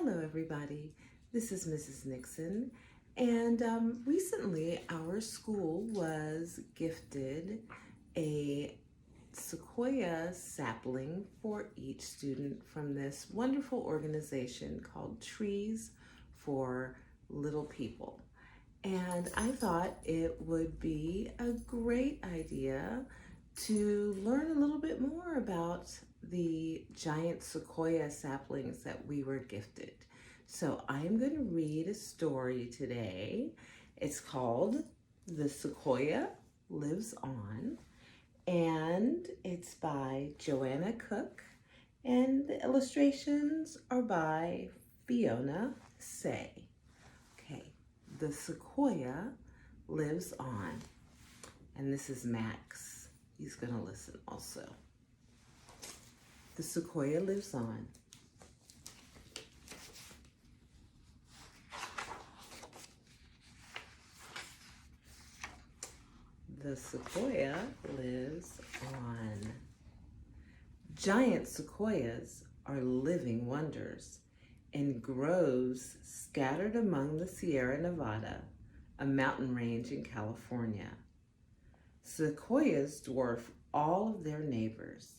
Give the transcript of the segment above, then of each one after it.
Hello everybody, this is Mrs. Nixon, and recently our school was gifted a Sequoia sapling for each student from this wonderful organization called Trees for Little People. And I thought it would be a great idea to learn a little bit more about the giant sequoia saplings that we were gifted. So I am going to read a story today. It's called The Sequoia Lives On, and it's by Joanna Cooke, and the illustrations are by Fiona Say. Okay, The Sequoia Lives On, and this is Max. He's going to listen also. The sequoia lives on. The sequoia lives on. Giant sequoias are living wonders in groves scattered among the Sierra Nevada, a mountain range in California. Sequoias dwarf all of their neighbors.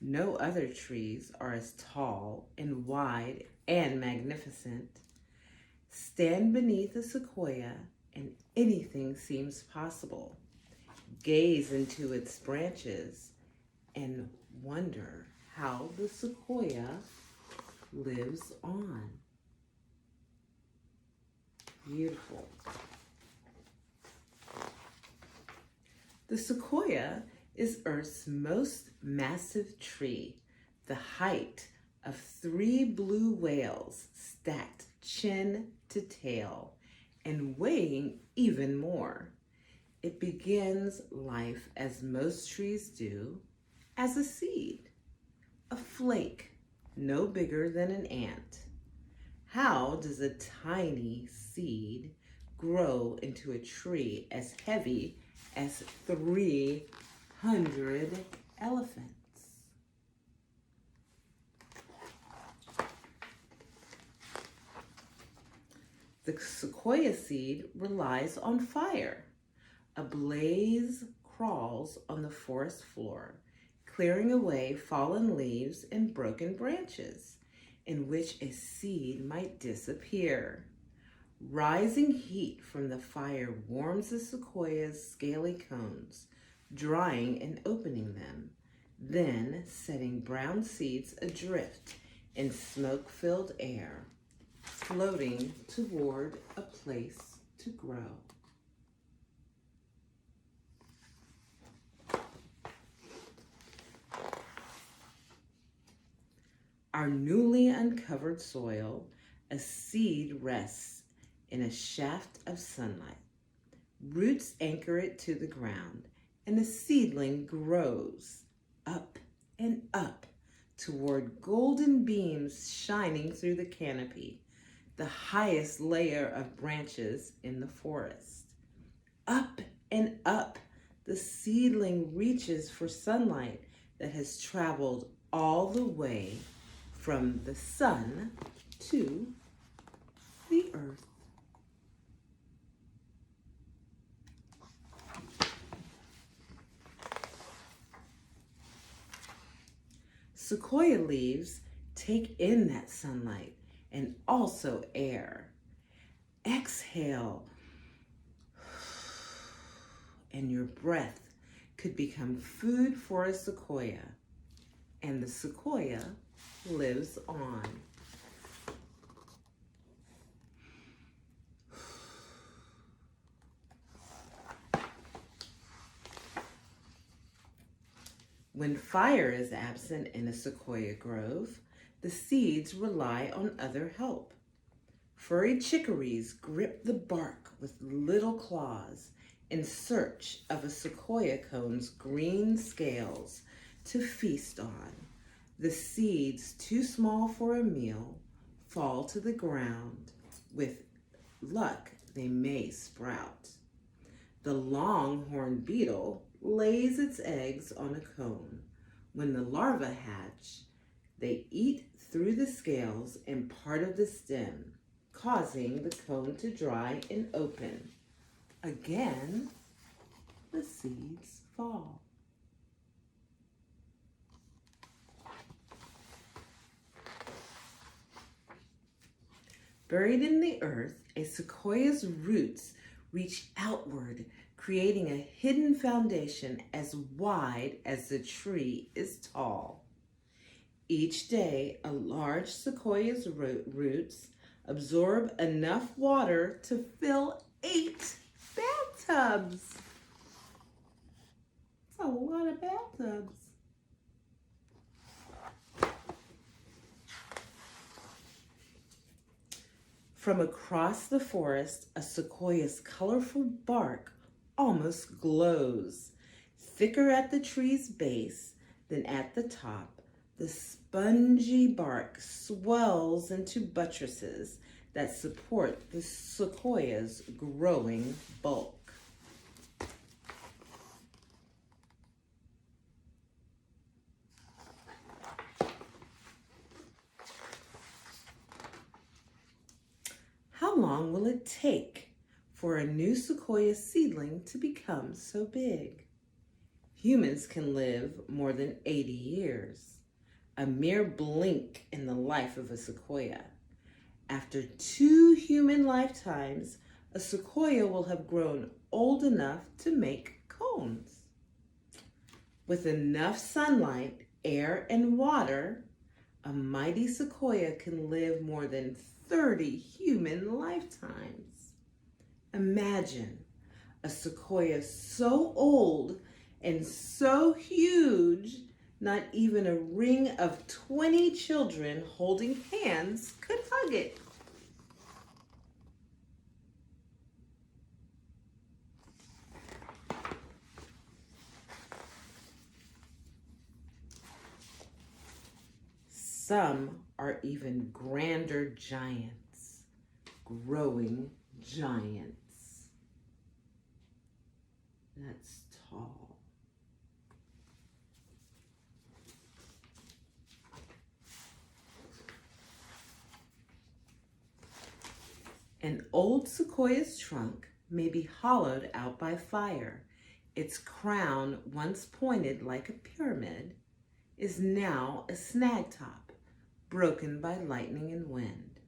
No other trees are as tall and wide and magnificent. Stand beneath a sequoia and anything seems possible. Gaze into its branches and wonder how the sequoia lives on. Beautiful. The sequoia is Earth's most massive tree, the height of 3 blue whales stacked chin to tail and weighing even more. It begins life as most trees do, as a seed, a flake no bigger than an ant. How does a tiny seed grow into a tree as heavy as 300 elephants? The sequoia seed relies on fire. A blaze crawls on the forest floor, clearing away fallen leaves and broken branches in which a seed might disappear. Rising heat from the fire warms the sequoia's scaly cones, drying and opening them, then setting brown seeds adrift in smoke-filled air, floating toward a place to grow. Our newly uncovered soil, a seed rests in a shaft of sunlight. Roots anchor it to the ground, and the seedling grows up and up toward golden beams shining through the canopy, the highest layer of branches in the forest. Up and up, the seedling reaches for sunlight that has traveled all the way from the sun to the earth. Sequoia leaves take in that sunlight and also air. Exhale, and your breath could become food for a sequoia, and the sequoia lives on. When fire is absent in a sequoia grove, the seeds rely on other help. Furry chicories grip the bark with little claws in search of a sequoia cone's green scales to feast on. The seeds, too small for a meal, fall to the ground. With luck, they may sprout. The longhorn beetle lays its eggs on a cone. When the larvae hatch, they eat through the scales and part of the stem, causing the cone to dry and open. Again, the seeds fall. Buried in the earth, a sequoia's roots reach outward, creating a hidden foundation as wide as the tree is tall. Each day, a large sequoia's roots absorb enough water to fill 8 bathtubs. That's a lot of bathtubs. From across the forest, a sequoia's colorful bark almost glows. Thicker at the tree's base than at the top, the spongy bark swells into buttresses that support the sequoia's growing bulk. How long will it take for a new sequoia seedling to become so big? Humans can live more than 80 years, a mere blink in the life of a sequoia. After 2 human lifetimes, a sequoia will have grown old enough to make cones. With enough sunlight, air, and water, a mighty sequoia can live more than 30 human lifetimes. Imagine a sequoia so old and so huge, not even a ring of 20 children holding hands could hug it. Some are even grander giants, growing giants. That's tall. An old sequoia's trunk may be hollowed out by fire. Its crown, once pointed like a pyramid, is now a snag top, broken by lightning and wind.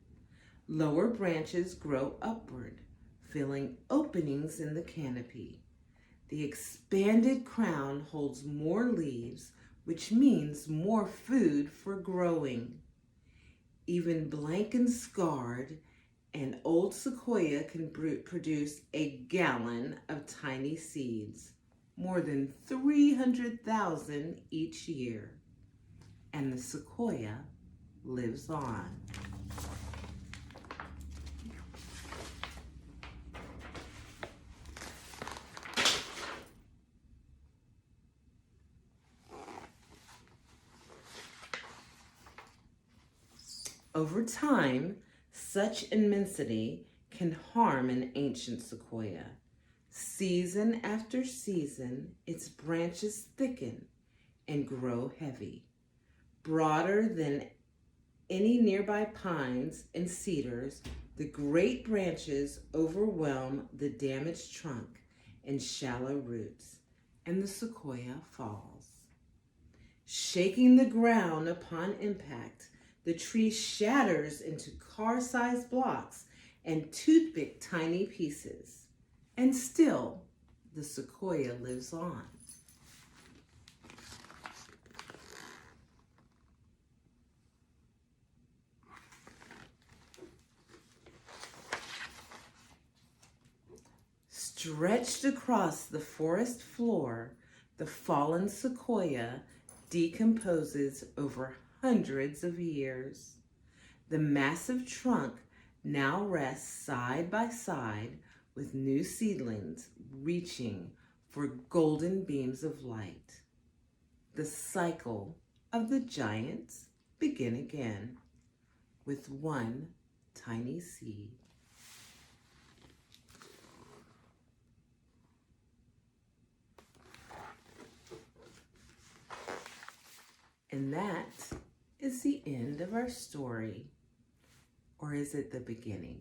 Lower branches grow upward, filling openings in the canopy. The expanded crown holds more leaves, which means more food for growing. Even blank and scarred, an old sequoia can produce a gallon of tiny seeds, more than 300,000 each year. And the sequoia lives on. Over time, such immensity can harm an ancient sequoia. Season after season, its branches thicken and grow heavy. Broader than any nearby pines and cedars, the great branches overwhelm the damaged trunk and shallow roots, and the sequoia falls. Shaking the ground upon impact, the tree shatters into car-sized blocks and toothpick tiny pieces, and still the sequoia lives on. Stretched across the forest floor, the fallen sequoia decomposes over hundreds of years. The massive trunk now rests side by side with new seedlings reaching for golden beams of light. The cycle of the giants begin again with one tiny seed. And that is the end of our story, or is it the beginning?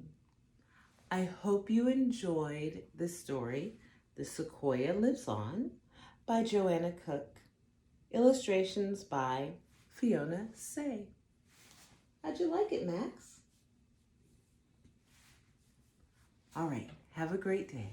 I hope you enjoyed the story, The Sequoia Lives On, by Joanna Cooke. Illustrations by Fiona Say. How'd you like it, Max? All right, have a great day.